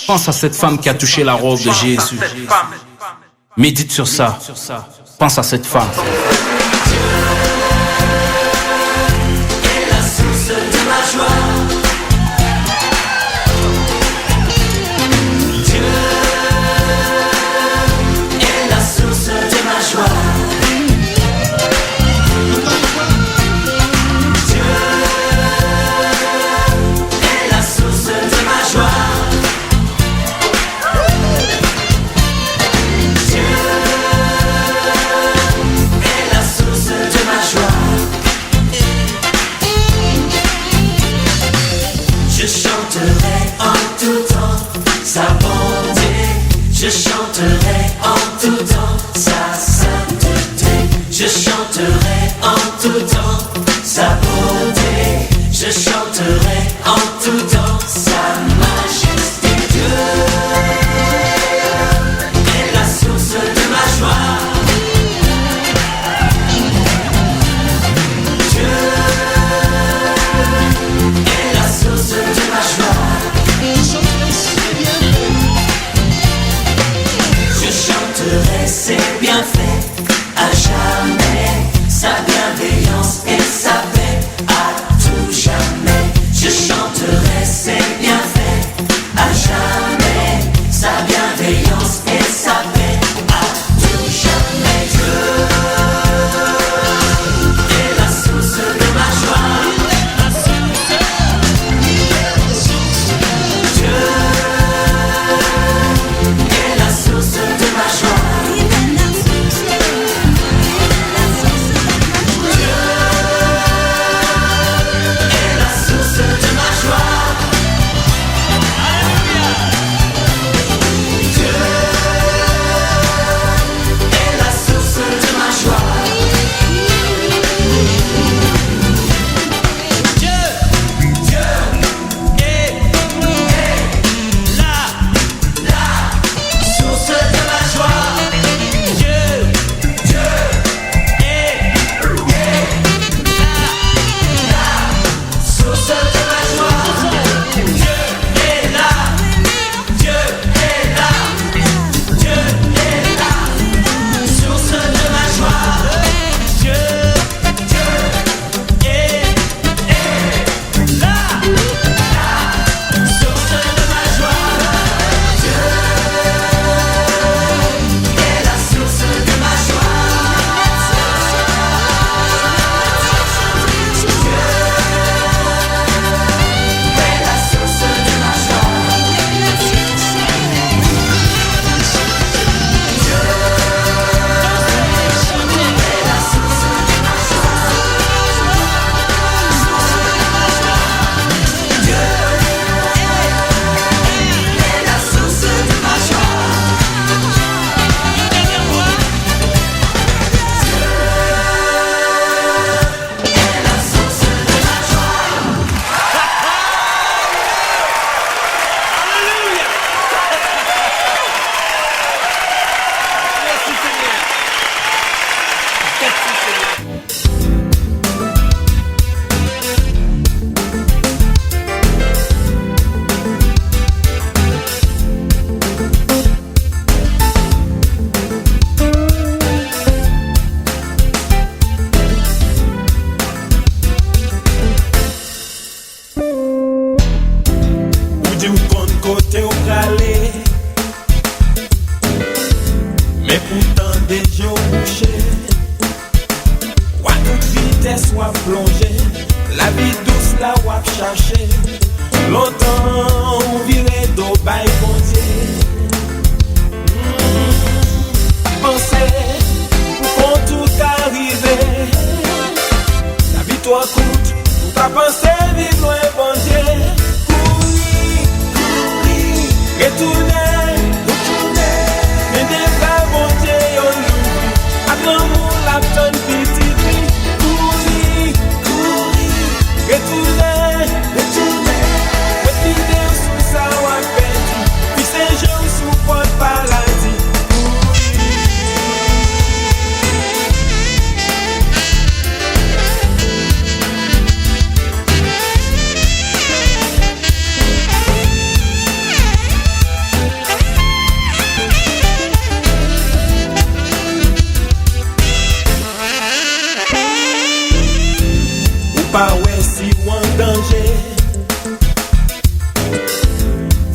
Pense à cette femme qui a touché la robe de Jésus. Médite sur ça. Pense à cette femme. Je chanterai en tout temps sa sainteté. Je chanterai en tout temps sa beauté. Je chanterai en tout temps sa majesté. Dieu est la source de ma joie. Dieu est la source de ma joie. Ses bienfaits à jamais, sa bienveillance et sa paix à tout jamais. Je chanterai ses bienfaits à jamais, sa bienveillance et sa paix à tout jamais. Dieu est la source de ma joie. Dieu est la source de ma joie.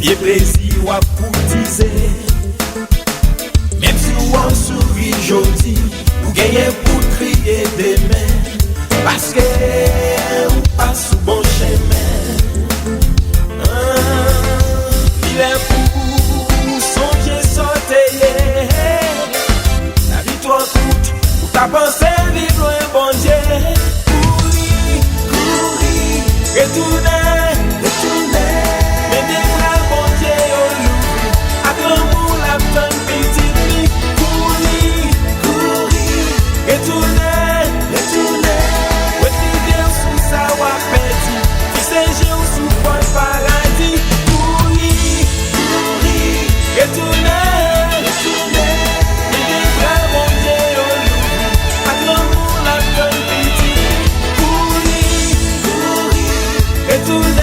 Pied plaisir ou à courtiser. Même si ou en souris jodi, ou gagne pour crier des mains, parce que ou passe sous bon chemin. Il est pour songer sauter. La victoire coûte, ou t'as pensé vivre loin bon Dieu. Courir, retourner, mais des bras bon Dieu au loup, à l'amour la tonne petite. Courir, retourner, retourner sous sa voie petit, qui s'est joué sous point paradis. Courir, retourner, mais des bras bon Dieu au loup, à l'amour la tonne petite. Courir, retourner.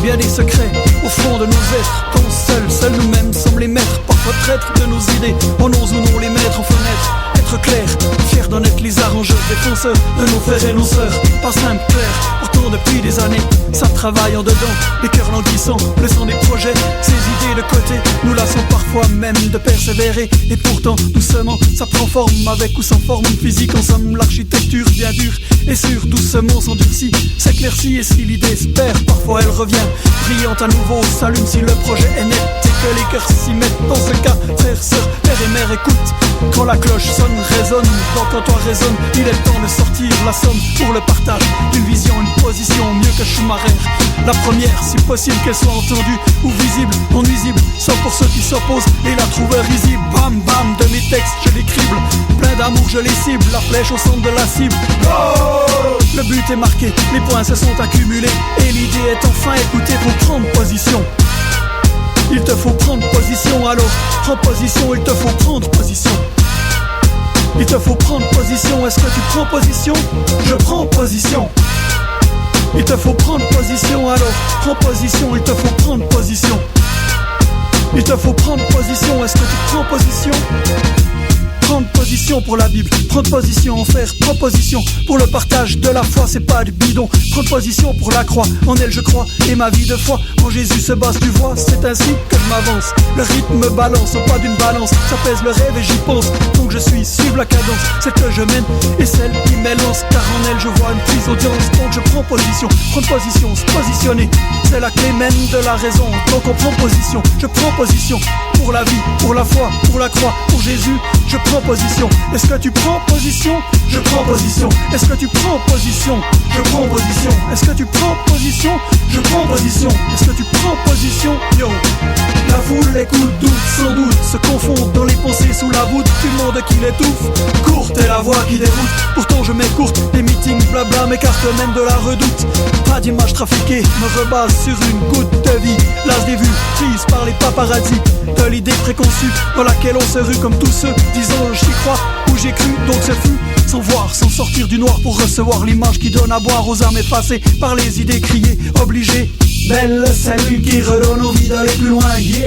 bien des secrets au fond de nos êtres, dont seuls nous-mêmes sommes les maîtres, parfois traîtres de nos idées. On ose ou non les mettre en fenêtre. Être clair, fier d'en être les arrangeurs, défenseurs de nos frères et nos sœurs. Pas simple, clair, pourtant depuis des années, ça travaille en dedans, les cœurs languissants, laissant des projets, ces idées de côté, nous lassons parfois même de persévérer. Et pourtant, doucement, ça prend forme, avec ou sans forme physique. En somme, l'architecture bien dure et sûre, doucement s'endurcit, s'éclaircit. Et si l'idée se perd, parfois elle revient, brillante à nouveau, s'allume si le projet est net. Et que les cœurs s'y mettent, dans ce cas, frères, sœurs, père et mère, écoute. Quand la cloche sonne, résonne, quand toi résonne, il est temps de sortir la somme pour le partage d'une vision, une position mieux que Schumacher. La première, si possible qu'elle soit entendue ou visible, non nuisible, sauf pour ceux qui s'opposent et la trouvent risible. Bam bam, de mes textes je les crible, plein d'amour je les cible, la flèche au centre de la cible. Oh, le but est marqué, les points se sont accumulés et l'idée est enfin écoutée pour prendre position. Il te faut prendre position, alors prends position, il te faut prendre position. Il te faut prendre position, est-ce que tu prends position? Je prends position. Il te faut prendre position, alors prends position, il te faut prendre position. Il te faut prendre position, est-ce que tu prends position? Prendre position pour la Bible, prendre position en faire proposition pour le partage de la foi, c'est pas du bidon. Prendre position pour la croix, en elle je crois, et ma vie de foi en Jésus se base, tu vois, c'est ainsi que je m'avance. Le rythme me balance au pas d'une balance, ça pèse le rêve et j'y pense. Donc je suis, suivre la cadence, celle que je mène et celle qui m'élance, car en elle je vois une prise audience. Donc je prends position, prendre position, se positionner, c'est la clé même de la raison. Donc on prend position, je prends position pour la vie, pour la foi, pour la croix, pour Jésus, je prends position. Est-ce que tu prends position? Je prends position. Est-ce que tu prends position? Je prends position. Est-ce que tu prends position? Je prends position. Est-ce que tu prends position? Yo. La foule écoute, doute sans doute, se confond dans les pensées sous la voûte du monde qui l'étouffe. Courte est la voix qui déroute, pourtant je m'écourte. Les meetings blabla m'écartent même de la redoute. Pas d'image trafiquée, me rebase sur une goutte de vie. Las des vues, prise par les paparazzis, de l'idée préconçue dans laquelle on se rue comme tous ceux disant j'y crois ou j'ai cru. Donc ce fut sans voir, sans sortir du noir pour recevoir l'image qui donne à boire aux âmes effacées par les idées criées, obligées. Belle cellule qui redonne envie d'aller plus loin, yeah.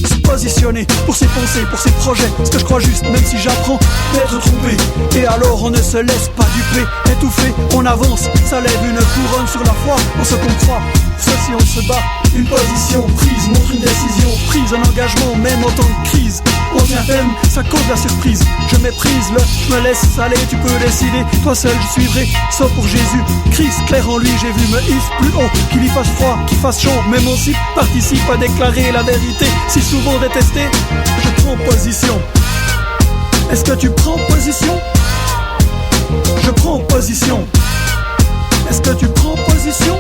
Se positionner pour ses pensées, pour ses projets, ce que je crois juste, même si j'apprends d'être trompé. Et alors on ne se laisse pas duper, étouffé, on avance, ça lève une couronne sur la foi, on se croit. Ceci on se bat, une position prise, montre une décision prise, un engagement même en temps de crise. On tient ferme, ça cause la surprise. Je méprise le, je me laisse aller, tu peux décider. Toi seul je suivrai, sauf pour Jésus Christ, clair en lui j'ai vu me hisse plus haut. Qu'il y fasse froid, qu'il fasse chaud, même aussi participe à déclarer la vérité. Si souvent détesté, je prends position. Est-ce que tu prends position? Je prends position. Est-ce que tu prends position?